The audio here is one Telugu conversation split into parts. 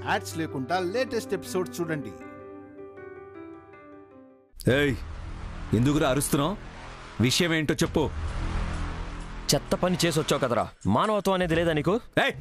యాడ్స్ లేకుండా లేటెస్ట్ ఎపిసోడ్ చూడండి. ఏయ్, ఎందుకురా అరుస్తున్నావు? విషయం ఏంటో చెప్పు. చెత్త పని చేసి వచ్చావు కదరా, మానవత్వం అనేది లేదా నీకు? ఏయ్,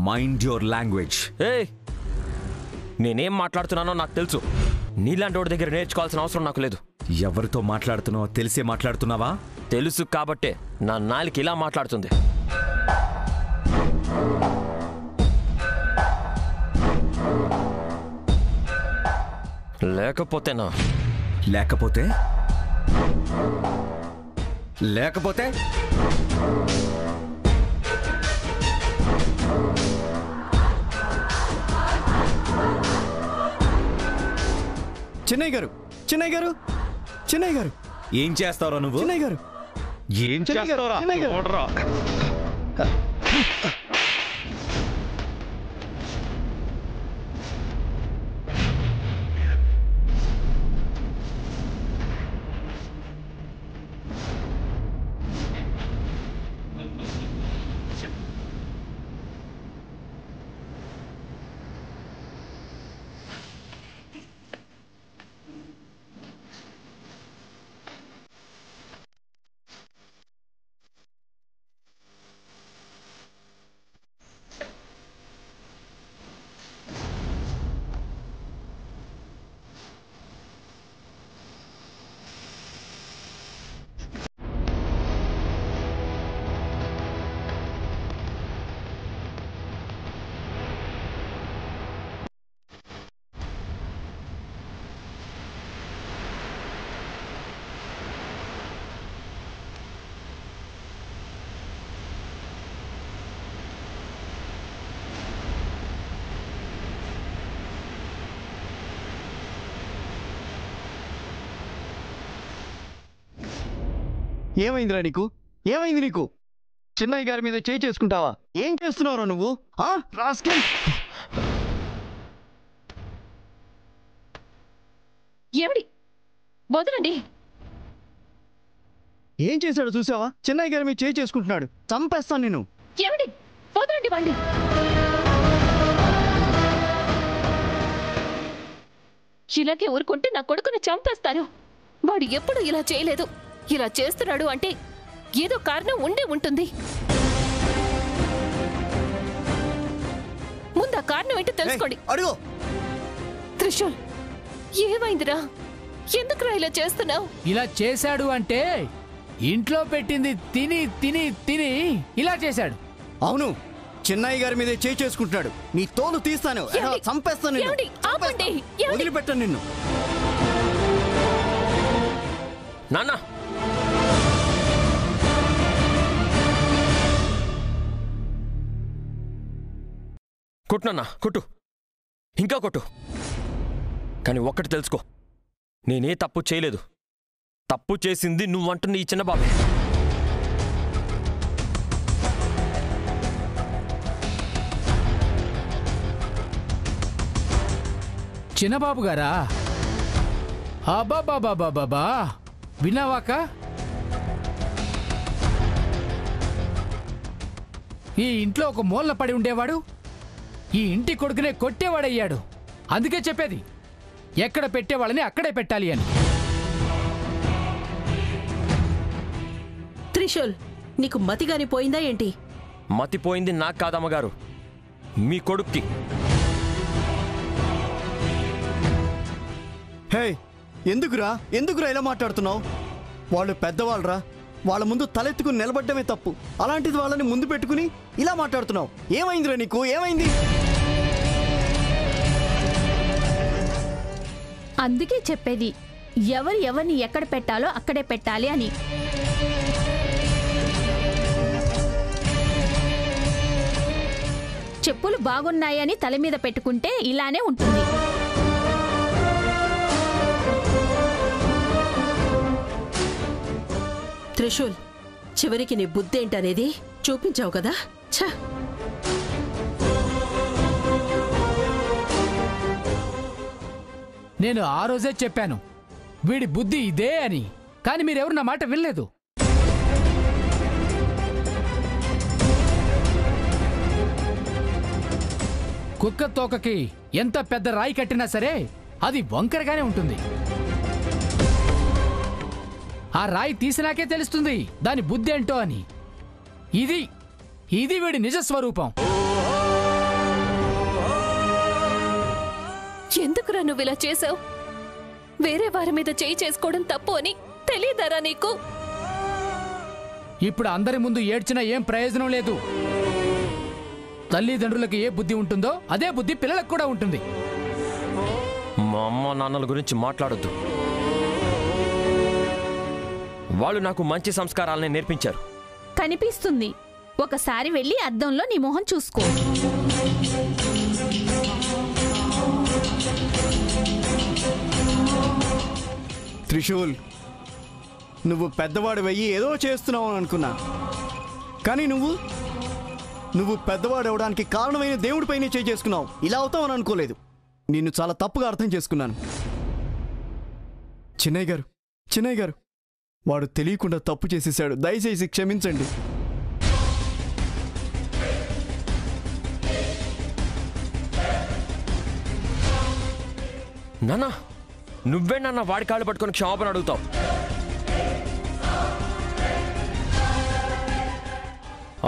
మైండ్ యువర్ లాంగ్వేజ్. ఏయ్, నేనేం మాట్లాడుతున్నానో నాకు తెలుసు. నీలాంటి వాడి దగ్గర నేర్చుకోవాల్సిన అవసరం నాకు లేదు. ఎవరితో మాట్లాడుతున్నావో తెలిసే మాట్లాడుతున్నావా? తెలుసు కాబట్టే నా నాలుక ఇలా మాట్లాడుతుంది. లేకపోతేనా? లేకపోతే లేకపోతే చిన్నయ్య గారు, చిన్నయ్య గారు, చిన్నయ్య గారు, ఏం చేస్తావురా నువ్వు? చిన్నయ్య గారు, ఏం చేస్తావురా? ఏమైందిరా నీకు? ఏమైంది నీకు? చిన్నయ్య గారి మీద చేయి చేసుకుంటావా? ఏం చేస్తున్నావురా నువ్వు? రాస్కెల్! ఏమిటి? వదలండి. ఏం చేశాడు చూసావా? చిన్నయ్య గారి మీద చేయి చేసుకుంటున్నాడు. చంపేస్తాను నేను. ఏమిటి? వదలండి వాడిని. ఇలాగే ఊరుకుంటే నా కొడుకుని చంపేస్తారు. వాడు ఎప్పుడు ఇలా చేయలేదు. ఇలా చేస్తున్నాడు అంటే ఏదో కారణం ఉండే ఉంటుంది. ముందు ఆ కారణం ఏంటో తెలుసుకోండి. అడుగు. త్రిశూల్, ఏమైందిరా? ఎందుకురా ఇలా చేస్తున్నావు? ఇలా చేశాడు అంటే ఇంట్లో పెట్టింది తిని తిని తిని ఇలా చేశాడు. అవును, చిన్నయ్య గారి మీద చేయి చేసుకుంటున్నాడు. నీ తోలు తీస్తాను, చంపేస్తాను నిన్ను. వదిలిపెట్టాను నిన్ను. నాన్న, కొట్టునన్నా, కొట్టు, ఇంకా కొట్టు. కానీ ఒక్కటి తెలుసుకో, నేనే తప్పు చేయలేదు. తప్పు చేసింది నువ్వంటున్న ఈ చిన్న బాబే. చిన్నబాబు గారా? అబాబాబాబాబా, విన్నావాక? ఈ ఇంట్లో ఒక మూలన పడి ఉండేవాడు ఈ ఇంటి కొడుకునే కొట్టేవాడయ్యాడు. అందుకే చెప్పేది, ఎక్కడ పెట్టేవాళ్ళని అక్కడే పెట్టాలి అని. త్రిశూల్, నీకు మతిగాని పోయిందా ఏంటి? మతిపోయింది నాకు కాదమ్మగారు, మీ కొడుక్కి. హే, ఎందుకురా ఇలా మాట్లాడుతున్నావు? వాళ్ళు పెద్దవాళ్ళరా, వాళ్ళ ముందు తలెత్తుకుని నిలబడ్డమే తప్పు. అలాంటిది వాళ్ళని ముందు పెట్టుకుని ఇలా మాట్లాడుతున్నావు. ఏమైందిరా నీకు? ఏమైంది? అందుకే చెప్పేది, ఎవరిని ఎక్కడ పెట్టాలో అక్కడే పెట్టాలి అని. చెప్పులు బాగున్నాయని తల మీద పెట్టుకుంటే ఇలానే ఉంటుంది. త్రిశూల్, చివరికి నీ బుద్ధేంటనేది చూపించావు కదా. ఛ! నేను ఆ రోజే చెప్పాను వీడి బుద్ధి ఇదే అని, కానీ మీరెవరు నా మాట వినలేదు. కుక్క తోకకి ఎంత పెద్ద రాయి కట్టినా సరే అది వంకరగానే ఉంటుంది. ఆ రాయి తీసినాకే తెలుస్తుంది దాని బుద్ధి ఏంటో అని. ఇది వీడి నిజస్వరూపం. ఎందుకురా నువ్వు ఇలా చేసావు? వేరే వారి మీద చేయి చేసుకోవడం తప్పు అని తెలియదారా నీకు? ఇప్పుడు అందరి ముందు ఏడ్చినా ఏం ప్రయోజనం లేదు. తల్లిదండ్రులకు ఏ బుద్ధి ఉంటుందో అదే బుద్ధి పిల్లలకు కూడా ఉంటుంది. మా అమ్మ నాన్నల గురించి మాట్లాడొద్దు. వాళ్ళు నాకు మంచి సంస్కారాలనే నేర్పించారు. కనిపిస్తుంది. ఒకసారి వెళ్ళి అద్దంలో నీ మొహం చూసుకో. త్రిశూల్, నువ్వు పెద్దవాడు వెయ్యి ఏదో చేస్తున్నావు అని అనుకున్నా, కానీ నువ్వు పెద్దవాడు అవడానికి కారణమైన దేవుడిపైనే చేయి చేసుకున్నావు. ఇలా అవుతావని అనుకోలేదు. నిన్ను చాలా తప్పుగా అర్థం చేసుకున్నాను. చిన్నయ్య గారు, వాడు తెలియకుండా తప్పు చేసేశాడు. దయచేసి క్షమించండి. నాన్న, నువ్వే నన్న వాడి కాళ్ళు పట్టుకొని క్షమాపణ అడుగుతావు?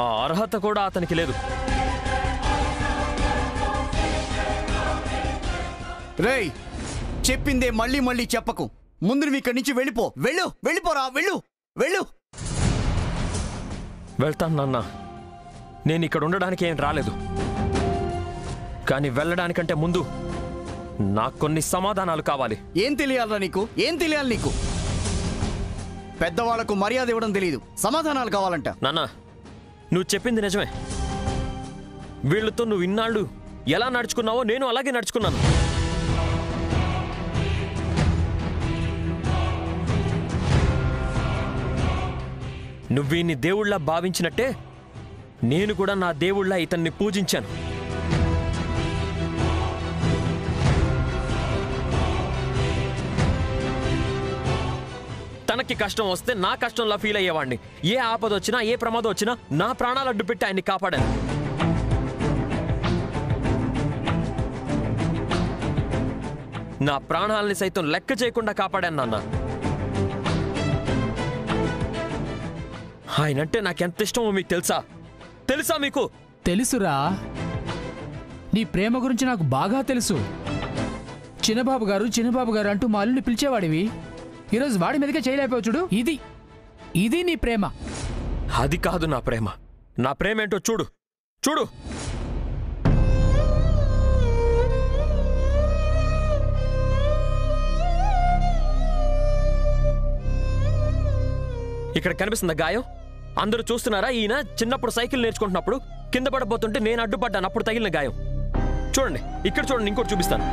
ఆ అర్హత కూడా అతనికి లేదు. రేయ్, చెప్పిందే మళ్ళీ మళ్ళీ చెప్పకు. ముందు నువ్వు ఇక్కడి నుంచి వెళ్ళిపోరా. వెళ్ళు. వెళ్తాను నాన్న. నేను ఇక్కడ ఉండడానికి ఏం రాలేదు, కానీ వెళ్ళడానికంటే ముందు నాకు కొన్ని సమాధానాలు కావాలి. ఏం తెలియాలి నీకు? పెద్దవాళ్లకు మర్యాద ఇవ్వడం తెలియదు, సమాధానాలు కావాలంట. నాన్న, నువ్వు చెప్పింది నిజమే. వీళ్ళతో నువ్వు ఇన్నాళ్ళు ఎలా నడుచుకున్నావో నేను అలాగే నడుచుకున్నాను. నువ్వు వీన్ని దేవుళ్ళ భావించినట్టే నేను కూడా నా దేవుళ్ళ ఇతన్ని పూజించాను. తనకి కష్టం వస్తే నా కష్టంలా ఫీల్ అయ్యేవాడిని. ఏ ఆపద వచ్చినా, ఏ ప్రమాదం వచ్చినా నా ప్రాణాలు అడ్డు పెట్టి ఆయన్ని కాపాడాను. నా ప్రాణాలని సైతం లెక్క చేయకుండా కాపాడాను నాన్న. ఆయనంటే నాకెంత ఇష్టమో మీకు తెలుసా మీకు? తెలుసురా, నీ ప్రేమ గురించి నాకు బాగా తెలుసు. చిన్నబాబు గారు అంటూ మా అల్లుని పిలిచేవాడివి. ఈరోజు వాడి మీదకే చేయలేకపోయావు చూడు. ఇది నీ ప్రేమ. అది కాదు నా ప్రేమ. నా ప్రేమ ఏంటో చూడు. ఇక్కడ కనిపిస్తుందా గాయం? అందరూ చూస్తున్నారా? ఈయన చిన్నప్పుడు సైకిల్ నేర్చుకుంటున్నప్పుడు కింద పడబోతుంటే నేను అడ్డుపడ్డాను, అప్పుడు తగిలిన గాయం. చూడండి, ఇక్కడ చూడండి, ఇంకోటి చూపిస్తాను.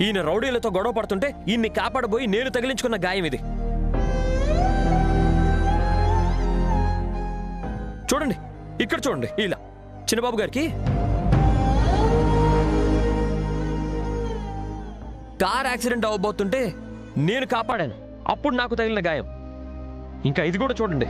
ఈయన రౌడీలతో గొడవ పడుతుంటే ఈయన్ని కాపాడబోయి నేను తగిలించుకున్న గాయం ఇది. చూడండి, ఇక్కడ చూడండి. ఇలా చిన్నబాబు గారికి కార్ యాక్సిడెంట్ అవ్వబోతుంటే నేను కాపాడాను, అప్పుడు నాకు తగిలిన గాయం. ఇంకా ఇది కూడా చూడండి.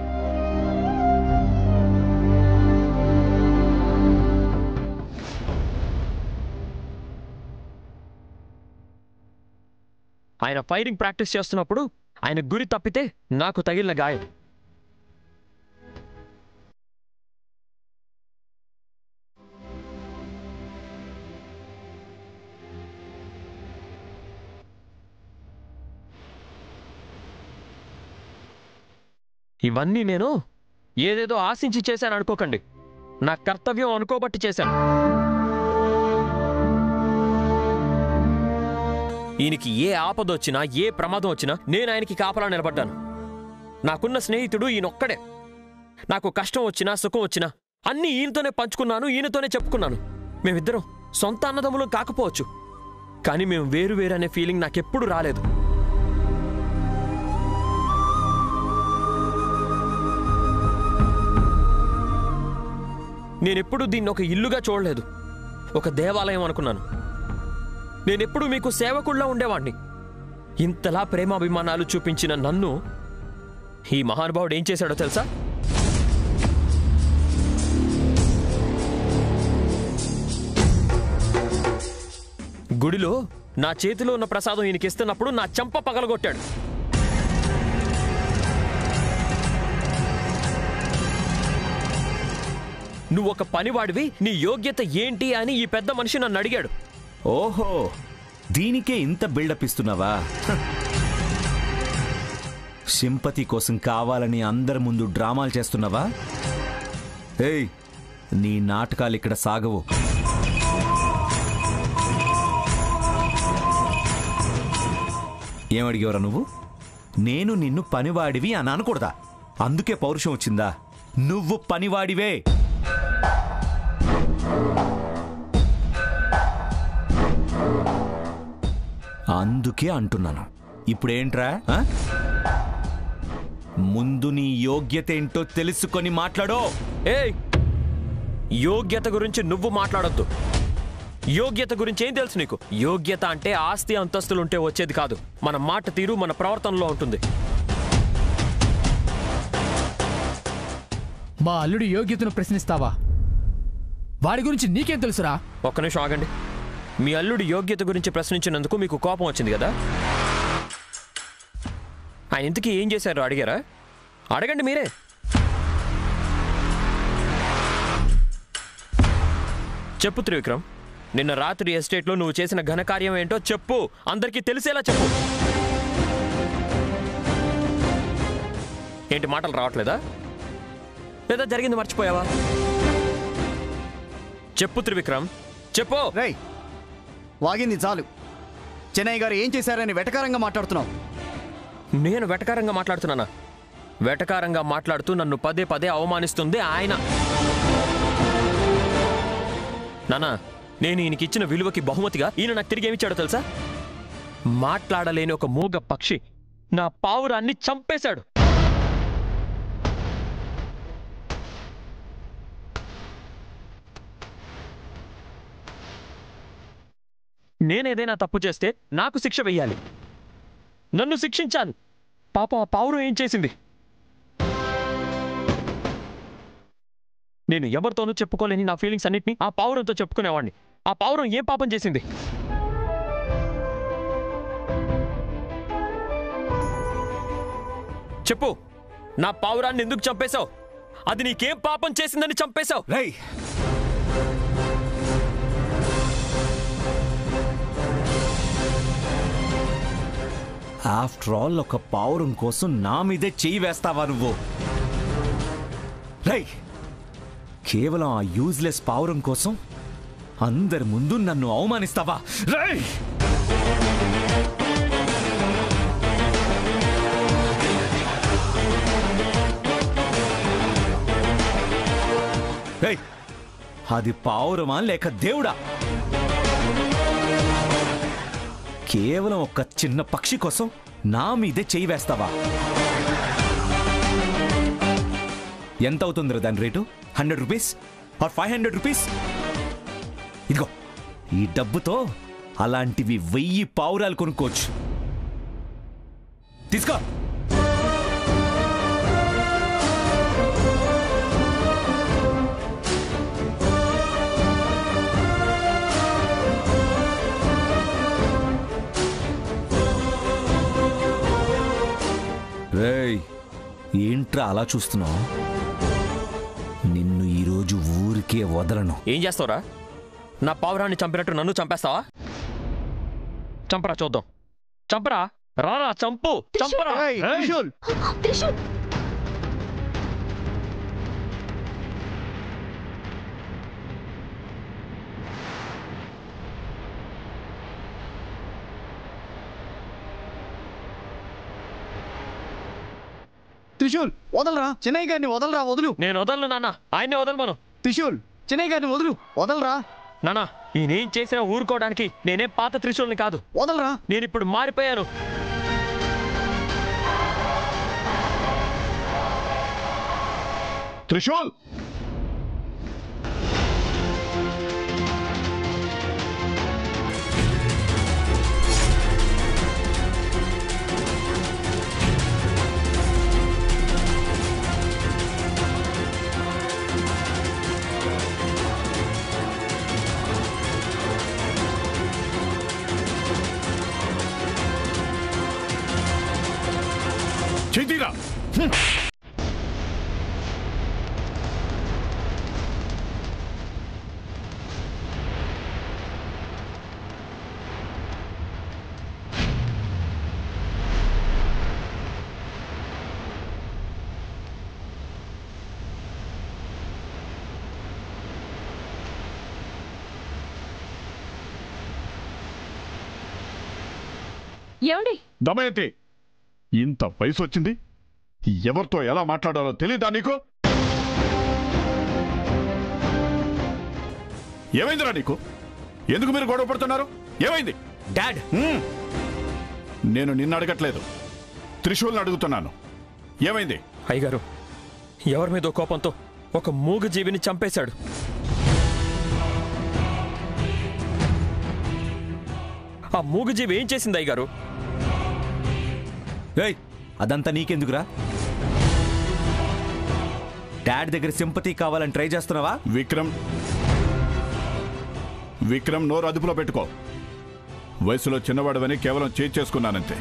ఆయన ఫైరింగ్ ప్రాక్టీస్ చేస్తున్నప్పుడు ఆయన గురి తప్పితే నాకు తగిలిన గాయం. ఇవన్నీ నేను ఏదేదో ఆశించి చేశాను అనుకోకండి. నా కర్తవ్యం అనుకోబట్టి చేశాను. ఈయనకి ఏ ఆపదొచ్చినా, ఏ ప్రమాదం వచ్చినా నేను ఆయనకి కాపలా నిలబడ్డాను. నాకున్న స్నేహితుడు ఈయనొక్కడే. నాకు కష్టం వచ్చినా, సుఖం వచ్చినా అన్నీ ఈయనతోనే పంచుకున్నాను, ఈయనతోనే చెప్పుకున్నాను. మేమిద్దరం సొంత అన్నదమ్ములం కాకపోవచ్చు, కానీ మేము వేరు వేరు అనే ఫీలింగ్ నాకెప్పుడు రాలేదు. నేనెప్పుడు దీన్ని ఒక ఇల్లుగా చూడలేదు, ఒక దేవాలయం అనుకున్నాను. నేనెప్పుడు మీకు సేవకుల్లా ఉండేవాణ్ణి. ఇంతలా ప్రేమాభిమానాలు చూపించిన నన్ను ఈ మహానుభావుడు ఏం చేశాడో తెలుసా? గుడిలో నా చేతిలో ఉన్న ప్రసాదం ఈయనకి ఇస్తున్నప్పుడు నా చెంప పగలగొట్టాడు. నువ్వు ఒక పనివాడివి, నీ యోగ్యత ఏంటి అని ఈ పెద్ద మనిషి నన్ను అడిగాడు. ఓహో, దీనికే ఇంత బిల్డప్ ఇస్తున్నావా? సింపతి కోసం కావాలని అందరి ముందు డ్రామాలు చేస్తున్నావా? ఏయ్, నీ నాటకాలు ఇక్కడ సాగవు. ఏమడిగేవరా నువ్వు? నేను నిన్ను పనివాడివి అని అనకూడదా? అందుకే పౌరుషం వచ్చిందా? నువ్వు పనివాడివే. అందుకే అంటున్నాను. ఇప్పుడేంట్రా? ముందు నీ యోగ్యత ఏంటో తెలుసుకొని మాట్లాడో. ఏయ్, యోగ్యత గురించి నువ్వు మాట్లాడొద్దు. యోగ్యత గురించి ఏం తెలుసు నీకు? యోగ్యత అంటే ఆస్తి అంతస్తులుంటే వచ్చేది కాదు. మన మాట తీరు మన ప్రవర్తనలో ఉంటుంది. మా అల్లుడి యోగ్యతను ప్రశ్నిస్తావా? వాడి గురించి నీకేం తెలుసురా? ఒక్క నిమిషం ఆగండి. మీ అల్లుడి యోగ్యత గురించి ప్రశ్నించినందుకు మీకు కోపం వచ్చింది కదా? ఆయన ఇంతకీ ఏం చేశారో అడిగారా? అడగండి మీరే. చెప్పు త్రివిక్రమ్, నిన్న రాత్రి ఎస్టేట్లో నువ్వు చేసిన ఘనకార్యం ఏంటో చెప్పు. అందరికీ తెలిసేలా చెప్పు. ఏంటి మాటలు రావట్లేదా? లేదా జరిగింది మర్చిపోయావా? చెప్పు త్రివిక్రమ్, చెప్పు. రై, వాగింది చాలు. చెన్నై గారు ఏం చేశారని వెటకారంగా మాట్లాడుతున్నావు. నేను వెటకారంగా మాట్లాడుతున్నానా? వెటకారంగా మాట్లాడుతూ నన్ను పదే పదే అవమానిస్తుంది ఆయన. నానా, నేను ఈయనకి ఇచ్చిన విలువకి బహుమతిగా ఈయన నాకు తిరిగి ఏమిచ్చాడో తెలుసా? మాట్లాడలేని ఒక మూగ పక్షి నా పావురాన్ని చంపేశాడు. నేనేదైనా తప్పు చేస్తే నాకు శిక్ష వెయ్యాలి, నన్ను శిక్షించాలి. పాపం ఆ పావురం ఏం చేసింది? నేను ఎవరితోనూ చెప్పుకోలేని నా ఫీలింగ్స్ అన్నిటినీ ఆ పావురంతో చెప్పుకునేవాడిని. ఆ పావురం ఏం పాపం చేసింది? చెప్పు. నా పావురాన్ని ఎందుకు చంపేశావు? అది నీకేం పాపం చేసిందని చంపేశావు? రై, ఆఫ్టర్ ఆల్ ఒక పావురం కోసం నా మీదే చెయ్యి వేస్తావా నువ్వు? రై, కేవలం ఆ యూజ్లెస్ పావురం కోసం అందరి ముందు నన్ను అవమానిస్తావా? రై, రై, అది పావురమా లేక దేవుడా? కేవలం ఒక చిన్న పక్షి కోసం నా మీదే చెయ్యి వేస్తావా? ఎంత అవుతుందిరా దాని రేటు? 100 rupees or 500 rupees? ఇదిగో, ఈ డబ్బుతో అలాంటివి 1000 పావురాలు కొనుక్కోవచ్చు. తీసుకో. రేయ్, ఏంట్రా అలా చూస్తున్నావు? నిన్ను ఈరోజు ఊరికే వదలను. ఏం చేస్తావురా? నా పావురాన్ని చంపినట్టు నన్ను చంపేస్తావా? చంపరా చూద్దాం. చంపరా, రారా, చంపు, చంపరా. త్రిశూల్, వదలరా. చెన్నై గారిని వదలరా. వదులు. నేను వదలను నాన్న, ఆయన్నే వదలమను. త్రిశూల్, చెన్నై గారిని వదులు. వదలరా నానా. ఈయనేం చేసినా ఊరుకోవడానికి నేనేం పాత త్రిశూల్ని కాదు. వదలరా. నేనిప్పుడు మారిపోయాను. త్రిశూల్, చేతిరా. ఏమండి దమయంతి, ఇంత వయసు వచ్చింది, ఎవరితో ఎలా మాట్లాడాలో తెలీదా నీకు? ఏమైందిరా నీకు? ఎందుకు మీరు గొడవ పడుతున్నారు? ఏమైంది? డాడ్, నేను నిన్ను అడగట్లేదు, త్రిశూల్ని అడుగుతున్నాను. ఏమైంది? అయ్యగారు, ఎవరి మీదో కోపంతో ఒక మూగజీవిని చంపేశాడు. ఆ మూగజీవి ఏం చేసింది అయ్యగారు? ఏయ్, అదంతా నీకెందుకురా? డాడ్ దగ్గర సింపతి కావాలని ట్రై చేస్తున్నావా? విక్రమ్ నోరు అదుపులో పెట్టుకో. వయసులో చిన్నవాడవని కేవలం చేసుకున్నానంతే.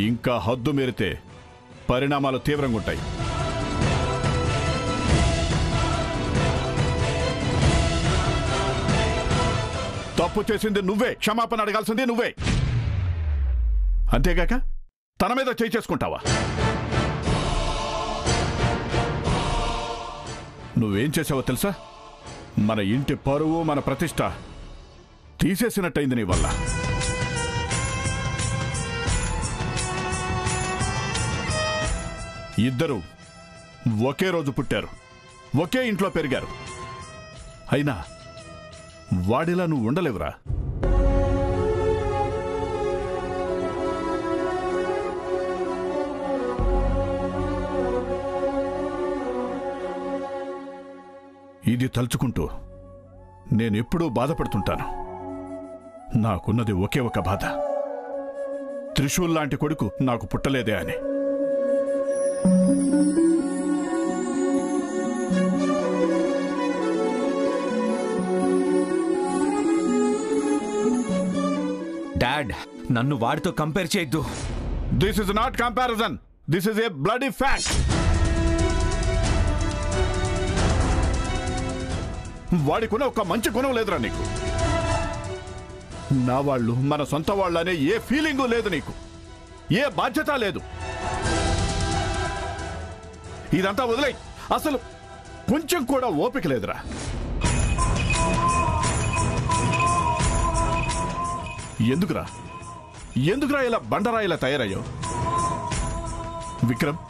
ఇంకా హద్దు మీరితే పరిణామాలు తీవ్రంగా ఉంటాయి. తప్పు చేసింది నువ్వే, క్షమాపణ అడగాల్సింది నువ్వే. అంతేగాక తన మీద చేసుకుంటావా? నువ్వేం చేసావో తెలుసా? మన ఇంటి పరువు, మన ప్రతిష్ట తీసేసినట్టయింది నీ వల్ల. ఇద్దరు ఒకే రోజు పుట్టారు, ఒకే ఇంట్లో పెరిగారు. అయినా వాడిలా నువ్వు ఉండలేవురా. ఇది తలుచుకుంటూ నేనెప్పుడూ బాధపడుతుంటాను. నాకున్నది ఒకే ఒక బాధ, త్రిశూల్ లాంటి కొడుకు నాకు పుట్టలేదే అని. డాడ్, నన్ను వాడితో కంపేర్ చేయొద్దు. This is not comparison, this is a bloody fact. వాడికున్న ఒక మంచి గుణం లేదురా నీకు. నా వాళ్ళు, మన సొంత వాళ్ళు అనే ఏ ఫీలింగు లేదు నీకు, ఏ బాధ్యత లేదు. ఇదంతా వదిలేయ్. అసలు కొంచెం కూడా ఓపిక లేదురా. ఎందుకురా ఇలా బండరాయిలా తయారయ్యావు? విక్రమ్,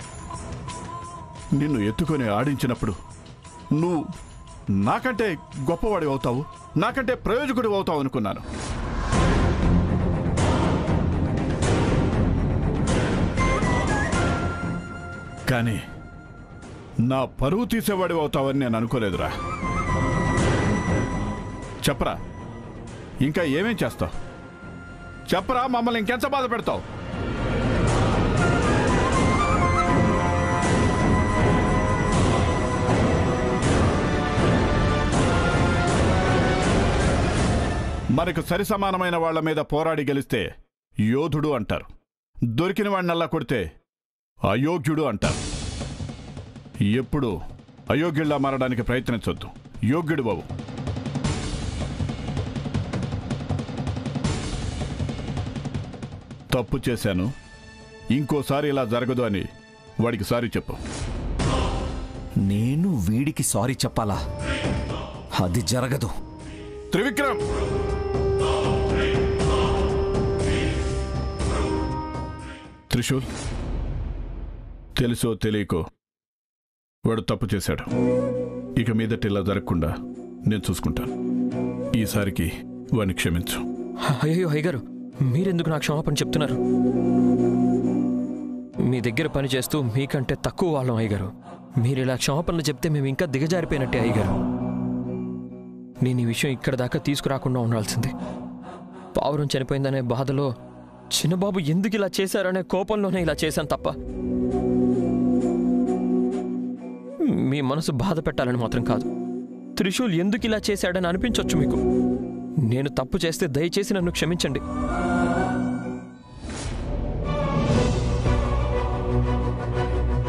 నిన్ను ఎత్తుకొని ఆడించినప్పుడు నువ్వు నాకంటే గొప్పవాడి అవుతావు, నాకంటే ప్రయోజకుడు అవుతావు అనుకున్నాను. కానీ నా పరువు తీసేవాడి అవుతావని నేను అనుకోలేదురా. చెప్పరా, ఇంకా ఏమేం చేస్తావు? చెప్పరా, మమ్మల్ని ఇంకెంత బాధ పెడతావు? మనకు సరి సమానమైన వాళ్ల మీద పోరాడి గెలిస్తే యోధుడు అంటారు, దొరికిన వాడినల్లా కొడితే అయోగ్యుడు అంటారు. ఎప్పుడు అయోగ్యుల్లా మారడానికి ప్రయత్నించొద్దు, యోగ్యుడు బాబు. తప్పు చేశాను, ఇంకోసారి ఇలా జరగదు అని వాడికి సారీ చెప్పు. నేను వీడికి సారీ చెప్పాలా? అది జరగదు. త్రివిక్రమ్, త్రిశూల్, తెలుసో తెలియకో వాడు తప్పు చేశాడు. ఇక మీదట ఇలా జరగకుండా నేను చూసుకుంటాను. ఈసారికి వాడిని క్షమించు. అయ్యో అయ్యగారు, మీరెందుకు నాకు క్షమాపణ చెప్తున్నారు? మీ దగ్గర పని చేస్తూ మీకంటే తక్కువ వాళ్ళం అయ్యగారు. మీరు ఇలా క్షమాపణలు చెప్తే మేము ఇంకా దిగజారిపోయినట్టే అయ్యగారు. నేను ఈ విషయం ఇక్కడ దాకా తీసుకురాకుండా ఉండాల్సింది. పావురం చనిపోయిందనే బాధలో చిన్నబాబు ఎందుకు ఇలా చేశారనే కోపంలోనే ఇలా చేశాను తప్ప మీ మనసు బాధ పెట్టాలని మాత్రం కాదు. త్రిశూల్ ఎందుకు ఇలా చేశాడని అనిపించవచ్చు మీకు. నేను తప్పు చేస్తే దయచేసి నన్ను క్షమించండి.